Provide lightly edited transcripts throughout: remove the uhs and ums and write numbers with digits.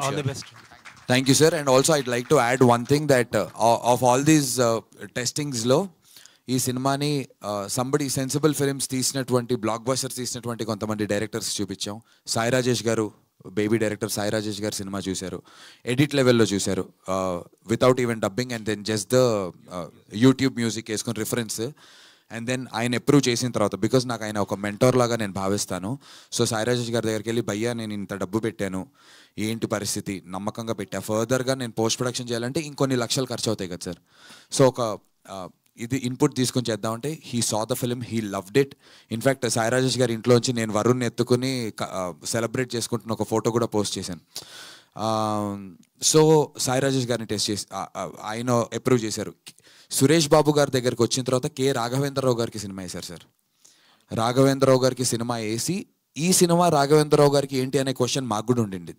All the best. Thank you, sir. And also, I'd like to add one thing that of all these testings లో ఈ సినిమాని somebody sensible films తీసినటువంటి black busters తీసినటువంటి కొంతమంది directors చూపించాం. సాయి రాజేష్ గారు, baby director Sai Rajesh గారు సినిమా చూశారు, ఎడిట్ లెవెల్లో చూశారు, without even dubbing, and then just the YouTube music వేసుకుని రిఫరెన్స్, అండ్ దెన్ ఆయన అప్రూవ్ చేసిన తర్వాత, బికాజ్ నాకు ఆయన ఒక మెంటోర్ లాగా నేను భావిస్తాను. సో సాయి రాజేష్ గారి దగ్గరికి వెళ్ళి, భయ్యా నేను ఇంత డబ్బు పెట్టాను, ఏంటి పరిస్థితి, నమ్మకంగా పెట్టా, ఫర్దర్గా నేను పోస్ట్ ప్రొడక్షన్ చేయాలంటే ఇంకొన్ని లక్షలు ఖర్చు అవుతాయి కదా సార్. సో ఒక ఇది ఇన్పుట్ తీసుకొని చేద్దామంటే he saw the film, he loved it. In fact Sai Rajesh గారి ఇంట్లోంచి నేను వరుణ్ ఎత్తుకుని సెలబ్రేట్ చేసుకుంటున్న ఒక ఫోటో కూడా పోస్ట్ చేశాను. సో సాయి రాజేష్ గారిని టెస్ట్ చేసి ఆయన అప్రూవ్ చేశారు. సురేష్ బాబు గారి దగ్గరికి వచ్చిన తర్వాత కె రాఘవేంద్రరావు గారికి సినిమా వేశారు సార్. రాఘవేంద్రరావు గారికి సినిమా వేసి, ఈ సినిమా రాఘవేంద్రరావు గారికి ఏంటి అనే క్వశ్చన్ మాకు కూడా ఉండింది.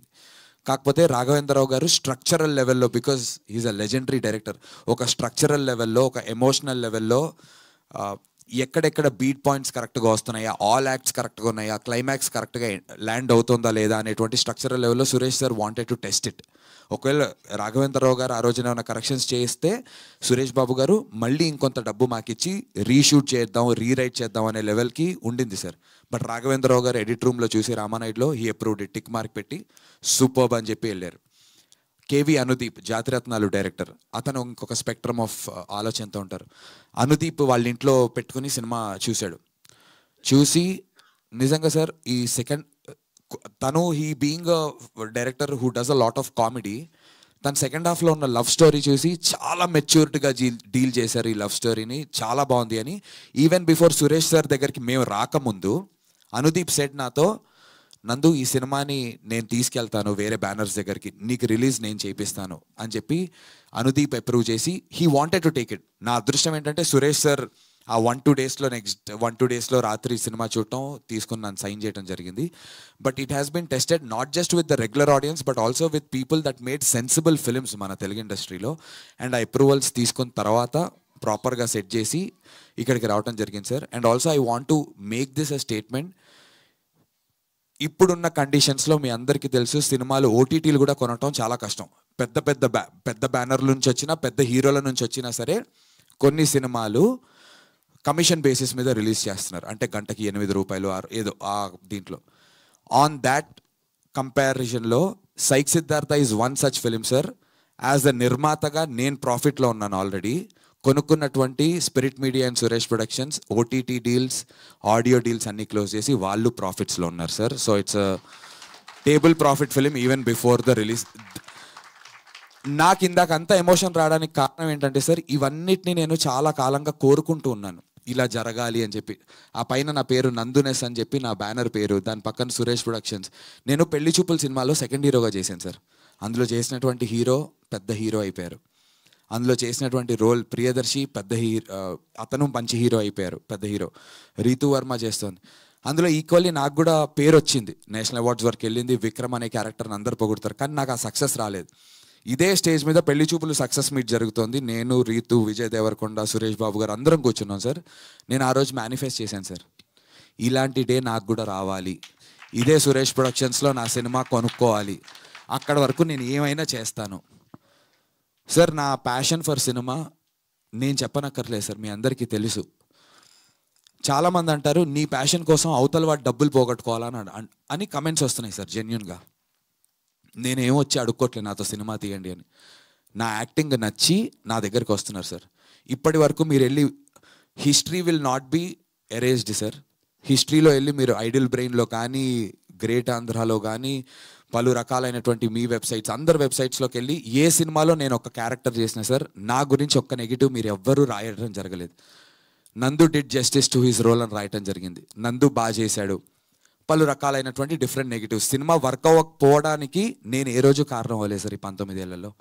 కాకపోతే రాఘవేంద్రరావు గారు స్ట్రక్చరల్ లెవెల్లో, because is a legendary director, ఒక స్ట్రక్చరల్ లెవెల్లో, ఒక ఎమోషనల్ లెవెల్లో ఎక్కడెక్కడ బీట్ పాయింట్స్ కరెక్ట్గా వస్తున్నాయా, ఆల్ యాక్ట్స్ కరెక్ట్గా ఉన్నాయా, క్లైమాక్స్ కరెక్ట్గా ల్యాండ్ అవుతుందా లేదా అనేటువంటి స్ట్రక్చరల్ లెవెల్లో Suresh sir wanted to test it. ఒకవేళ రాఘవేంద్రరావు గారు ఆ రోజున ఏమైనా కరెక్షన్స్ చేస్తే సురేష్ బాబు గారు మళ్ళీ ఇంకొంత డబ్బు మాకిచ్చి రీషూట్ చేద్దాం, రీరైట్ చేద్దాం అనే లెవెల్కి ఉండింది సార్. బట్ రాఘవేంద్రరావు గారు ఎడిట్ రూమ్లో చూసి రామానాయుడులో he approved it, tick mark పెట్టి సూపర్బ్ అని చెప్పి వెళ్ళారు. కేవి అనుదీప్, జాతిరత్నాలు డైరెక్టర్, అతను ఇంకొక స్పెక్ట్రమ్ ఆఫ్ ఆలోచనతో ఉంటారు. అనుదీప్ వాళ్ళ ఇంట్లో పెట్టుకుని సినిమా చూశాడు. చూసి నిజంగా సార్ ఈ సెకండ్ తను he being director who does a lot of comedy, తన సెకండ్ హాఫ్లో ఉన్న లవ్ స్టోరీ చూసి చాలా మెచ్యూరిటీగా డీల్ చేశారు ఈ లవ్ స్టోరీని, చాలా బాగుంది అని. ఈవెన్ బిఫోర్ సురేష్ సార్ దగ్గరికి మేము రాకముందు అనుదీప్ సెడ్ నాతో, నందు ఈ సినిమాని నేను తీసుకెళ్తాను వేరే బ్యానర్స్ దగ్గరికి, నీకు రిలీజ్ నేను చేపిస్తాను అని చెప్పి అనుదీప్ అప్రూవ్ చేసి he wanted to take it. నా అదృష్టం ఏంటంటే సురేష్ సార్ ఆ 1-2 డేస్లో నెక్స్ట్ 1-2 డేస్లో రాత్రి సినిమా చూడటం, తీసుకుని నన్ను సైన్ చేయడం జరిగింది. But it has been tested not just with the regular audience but also with people that made sensible films మన తెలుగు ఇండస్ట్రీలో. అండ్ ఆ అప్రూవల్స్ తీసుకున్న తర్వాత ప్రాపర్గా సెట్ చేసి ఇక్కడికి రావడం జరిగింది sir. And also I want to make this a statement, ఇప్పుడున్న కండిషన్స్లో మీ అందరికీ తెలుసు సినిమాలు ఓటీటీలు కూడా కొనటం చాలా కష్టం. పెద్ద బ్యానర్ల నుంచి వచ్చినా, పెద్ద హీరోల నుంచి వచ్చినా సరే కొన్ని సినిమాలు కమిషన్ బేసిస్ మీద రిలీజ్ చేస్తున్నారు. అంటే గంటకి 8 రూపాయలు ఏదో ఆ దీంట్లో. ఆన్ దాట్ కంపారిజన్లో psych Siddhartha is one such film sir. As the నిర్మాతగా నేను ప్రాఫిట్లో ఉన్నాను ఆల్రెడీ. కొనుక్కున్నటువంటి spirit media and Suresh productions OTT deals, audio deals అన్నీ క్లోజ్ చేసి వాళ్ళు ప్రాఫిట్స్లో ఉన్నారు sir. So it's table profit film even before the release. నాకు ఇందాక అంత ఎమోషన్ రావడానికి కారణం ఏంటంటే సార్, ఇవన్నిటిని నేను చాలా కాలంగా కోరుకుంటూ ఉన్నాను ఇలా జరగాలి అని చెప్పి. ఆ పైన నా పేరు నందునెస్ అని చెప్పి నా బ్యానర్ పేరు, దాని పక్కన సురేష్ ప్రొడక్షన్స్. నేను పెళ్లి చూపుల సినిమాలో సెకండ్ హీరోగా చేశాను సార్. అందులో చేసినటువంటి హీరో పెద్ద హీరో అయిపోయారు. అందులో చేసినటువంటి రోల్ ప్రియదర్శి పెద్ద అతను మంచి హీరో అయిపోయారు, పెద్ద హీరో. రీతు వర్మ చేస్తుంది అందులో. ఈక్వల్లీ నాకు కూడా పేరు వచ్చింది, నేషనల్ అవార్డ్స్ వరకు వెళ్ళింది. విక్రమ్ అనే క్యారెక్టర్ని అందరు పొగుడతారు, కానీ నాకు ఆ సక్సెస్ రాలేదు. ఇదే స్టేజ్ మీద పెళ్లి చూపులు సక్సెస్ మీట్ జరుగుతోంది. నేను, రీతు, విజయ్ దేవరకొండ, సురేష్ బాబు గారు అందరం కూర్చున్నాం సార్. నేను ఆ రోజు మేనిఫెస్ట్ చేశాను సార్, ఇలాంటి డే నాకు కూడా రావాలి, ఇదే సురేష్ ప్రొడక్షన్స్లో నా సినిమా కొనుక్కోవాలి, అక్కడ వరకు నేను ఏమైనా చేస్తాను సార్. నా ప్యాషన్ ఫర్ సినిమా నేను చెప్పనక్కర్లేదు సార్, మీ అందరికీ తెలుసు. చాలామంది అంటారు నీ ప్యాషన్ కోసం అవతల వాడు డబ్బులు పోగొట్టుకోవాలని అని కమెంట్స్ వస్తున్నాయి సార్. జెన్యున్గా నేనేం వచ్చి అడుక్కోవట్లేదు నాతో సినిమా తీయండి అని. నా యాక్టింగ్ నచ్చి నా దగ్గరికి వస్తున్నారు సార్. ఇప్పటి వరకు మీరు వెళ్ళి history will not be erased sir. హిస్టరీలో వెళ్ళి మీరు ఐడిల్ బ్రెయిన్లో కానీ, గ్రేట్ ఆంధ్రాలో కానీ, పలు రకాలైనటువంటి మీ వెబ్సైట్స్, అందరు వెబ్సైట్స్లోకి వెళ్ళి ఏ సినిమాలో నేను ఒక క్యారెక్టర్ చేసిన సార్ నా గురించి ఒక్క నెగిటివ్ మీరు ఎవ్వరూ రాయడం జరగలేదు. Nandu did justice to his role అని రాయటం జరిగింది. నందు బాగా చేశాడు, పలు రకాలైనటువంటి డిఫరెంట్ నెగిటివ్స్. సినిమా వర్క్ అవ్వకపోవడానికి నేను ఏ రోజు కారణం అవ్వలేదు సార్. ఈ 19 ఏళ్లలో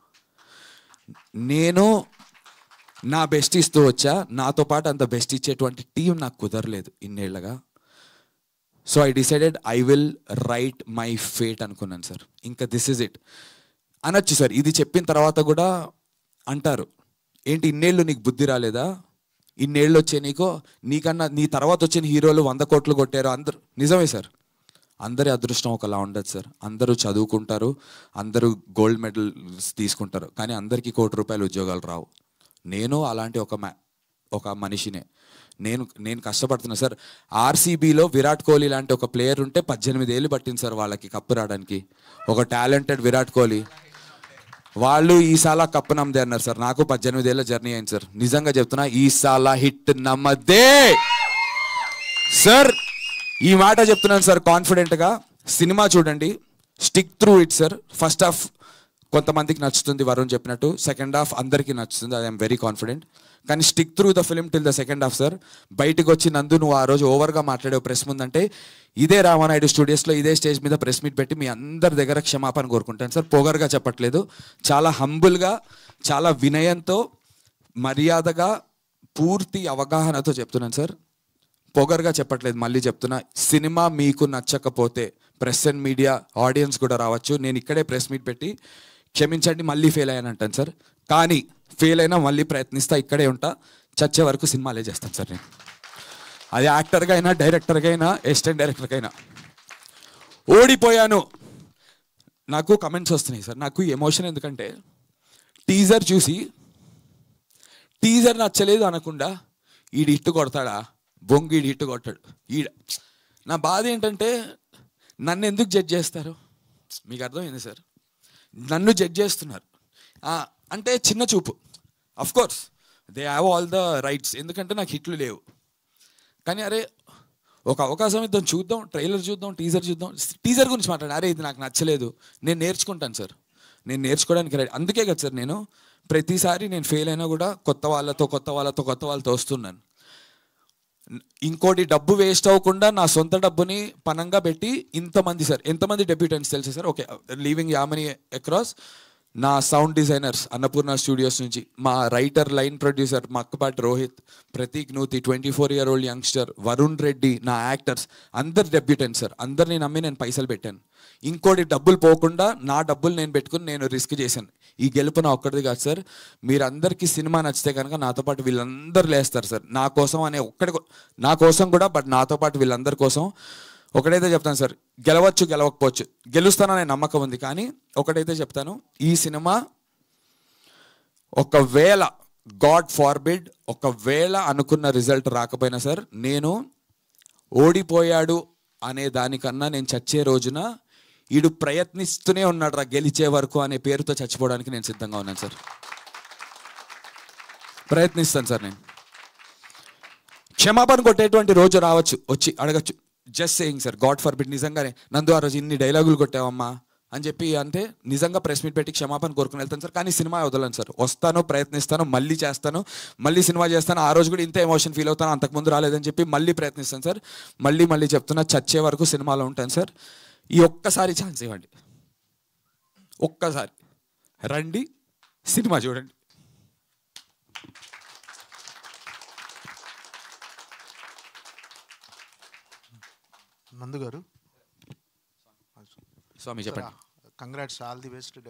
నేను నా బెస్ట్ ఇస్తూ వచ్చా, నాతో పాటు అంత బెస్ట్ ఇచ్చేటువంటి టీం నాకు కుదరలేదు ఇన్నేళ్లగా. So I decided I will write my fate అనుకున్నాను సార్. ఇంకా దిస్ ఇస్ ఇట్ అనొచ్చు సార్. ఇది చెప్పిన తర్వాత కూడా అంటారు ఏంటి ఇన్నేళ్ళు నీకు బుద్ధి రాలేదా, ఇన్నేళ్ళు వచ్చే నీకన్నా నీ తర్వాత వచ్చిన హీరోలు 100 కోట్లు కొట్టారు అందరు. నిజమే సార్, అందరి అదృష్టం ఒకలా ఉండదు సార్. అందరూ చదువుకుంటారు, అందరూ గోల్డ్ మెడల్స్ తీసుకుంటారు, కానీ అందరికీ ₹1,00,00,000 ఉద్యోగాలు రావు. నేను అలాంటి ఒక మనిషినే. నేను కష్టపడుతున్నా సార్. ఆర్సీబీలో విరాట్ కోహ్లీ లాంటి ఒక ప్లేయర్ ఉంటే 18 ఏళ్ళు పట్టింది సార్ వాళ్ళకి కప్పు రావడానికి. ఒక టాలెంటెడ్ విరాట్ కోహ్లీ, వాళ్ళు ఈసాల కప్పు నమ్మదే అన్నారు సార్. నాకు 18 ఏళ్ళ జర్నీ అయింది సార్. నిజంగా చెప్తున్నా, ఈసాల హిట్ నమ్మదే సార్. ఈ మాట చెప్తున్నాను సార్ కాన్ఫిడెంట్గా. సినిమా చూడండి, stick through it sir. First half కొంతమందికి నచ్చుతుంది, వరుణ్ చెప్పినట్టు. సెకండ్ హాఫ్ అందరికీ నచ్చుతుంది, ఐఎమ్ వెరీ కాన్ఫిడెంట్. కానీ stick through the film till the second half sir. బయటకు వచ్చి నందు, నువ్వు ఆ రోజు ఓవర్గా మాట్లాడే ప్రెస్ ముందంటే ఇదే రామానాయుడు స్టూడియోస్లో ఇదే స్టేజ్ మీద ప్రెస్ మీట్ పెట్టి మీ అందరి దగ్గర క్షమాపణ కోరుకుంటాను సార్. పొగరుగా చెప్పట్లేదు, చాలా హంబుల్గా, చాలా వినయంతో, మర్యాదగా, పూర్తి అవగాహనతో చెప్తున్నాను సార్. పొగరుగా చెప్పట్లేదు, మళ్ళీ చెప్తున్నా. సినిమా మీకు నచ్చకపోతే ప్రెస్ అండ్ మీడియా ఆడియన్స్ కూడా రావచ్చు. నేను ఇక్కడే ప్రెస్ మీట్ పెట్టి క్షమించండి మళ్ళీ ఫెయిల్ అయ్యాను అంటాను సార్. కానీ ఫెయిల్ అయినా మళ్ళీ ప్రయత్నిస్తా, ఇక్కడే ఉంటా, చచ్చే వరకు సినిమాలే చేస్తాను సార్ నేను. అది యాక్టర్గా అయినా, డైరెక్టర్గా అయినా, అసిస్టెంట్ డైరెక్టర్గా అయినా. ఓడిపోయాను, నాకు కమెంట్స్ వస్తున్నాయి సార్. నాకు ఎమోషన్ ఎందుకంటే టీజర్ చూసి టీజర్ నచ్చలేదు అనకుండా ఈడు హిట్టు కొడతాడా, బొంగిడి హిట్టు కొట్టాడు ఈడ. నా బాధ ఏంటంటే నన్ను ఎందుకు జడ్జ్ చేస్తారు? మీకు అర్థమైంది సార్, నన్ను జడ్జ్ చేస్తున్నారు అంటే చిన్న చూపు. Of course they have all the rights, ఎందుకంటే నాకు హిట్లు లేవు. కానీ అరే ఒక అవకాశం ఇద్దాం, చూద్దాం, ట్రైలర్ చూద్దాం, టీజర్ చూద్దాం. టీజర్ గురించి మాట్లాడాను, అరే ఇది నాకు నచ్చలేదు, నేను నేర్చుకుంటాను సార్. నేను నేర్చుకోవడానికి రెడీ. అందుకే కదా సార్ నేను ప్రతిసారి నేను ఫెయిల్ అయినా కూడా కొత్త వాళ్ళతో వస్తున్నాను. ఇంకోటి డబ్బు వేస్ట్ అవ్వకుండా నా సొంత డబ్బుని పనంగా పెట్టి ఇంతమంది సార్, ఎంతమంది డెబ్యూటెంట్స్ తెలుసు సార్? ఓకే, లీవింగ్ యామనీ అక్రాస్, నా సౌండ్ డిజైనర్స్ అన్నపూర్ణ స్టూడియోస్ నుంచి, మా writer line producer Makkapati Rohit, Prateek Nuthi 24-year-old youngster, Varun Reddy, నా యాక్టర్స్ అందరు డెబ్యూటెంట్స్ సార్. అందరిని నమ్మి నేను పైసలు పెట్టాను. ఇంకోటి డబ్బులు పోకుండా నా డబ్బులు నేను పెట్టుకుని నేను రిస్క్ చేశాను. ఈ గెలుపు నా ఒక్కడిది కాదు సార్. మీరందరికీ సినిమా నచ్చితే కనుక నాతో పాటు వీళ్ళందరూ లేస్తారు సార్. నా కోసం అనే నా కోసం కూడా, బట్ నాతో పాటు వీళ్ళందరి కోసం. ఒకటైతే చెప్తాను సార్, గెలవచ్చు గెలవకపోవచ్చు, గెలుస్తాననే నమ్మకం ఉంది. కానీ ఒకటైతే చెప్తాను, ఈ సినిమా ఒకవేళ గాడ్ ఫార్బిడ్ ఒకవేళ అనుకున్న రిజల్ట్ రాకపోయినా సార్, నేను ఓడిపోయాడు అనే దానికన్నా నేను చచ్చే రోజున ఈడు ప్రయత్నిస్తూనే ఉన్నాడు రా గెలిచే వరకు అనే పేరుతో చచ్చిపోవడానికి నేను సిద్ధంగా ఉన్నాను సార్. ప్రయత్నిస్తాను సార్. నేను క్షమాపణ కొట్టేటువంటి రోజు రావచ్చు, వచ్చి అడగచ్చు. Just saying sir, God forbid, నిజంగానే నందు ఆ రోజు ఇన్ని డైలాగులు కొట్టావమ్మా అని చెప్పి అంటే నిజంగా ప్రెస్ మీట్ పెట్టి క్షమాపణ కోరుకుని వెళ్తాను సార్. కానీ సినిమా వదలను సార్. వస్తాను, ప్రయత్నిస్తాను, మళ్ళీ చేస్తాను, మళ్ళీ సినిమా చేస్తాను. ఆ రోజు కూడా ఇంత ఎమోషన్ ఫీల్ అవుతాను, అంతకుముందు రాలేదని చెప్పి మళ్ళీ ప్రయత్నిస్తాను సార్. మళ్ళీ చెప్తున్నా, చచ్చే వరకు సినిమాలో ఉంటాను సార్. ఈ ఒక్కసారి ఛాన్స్ ఇవ్వండి, ఒక్కసారి రండి, సినిమా చూడండి. నందు గారు, స్వామి చెప్పండి. Congrats, all the best.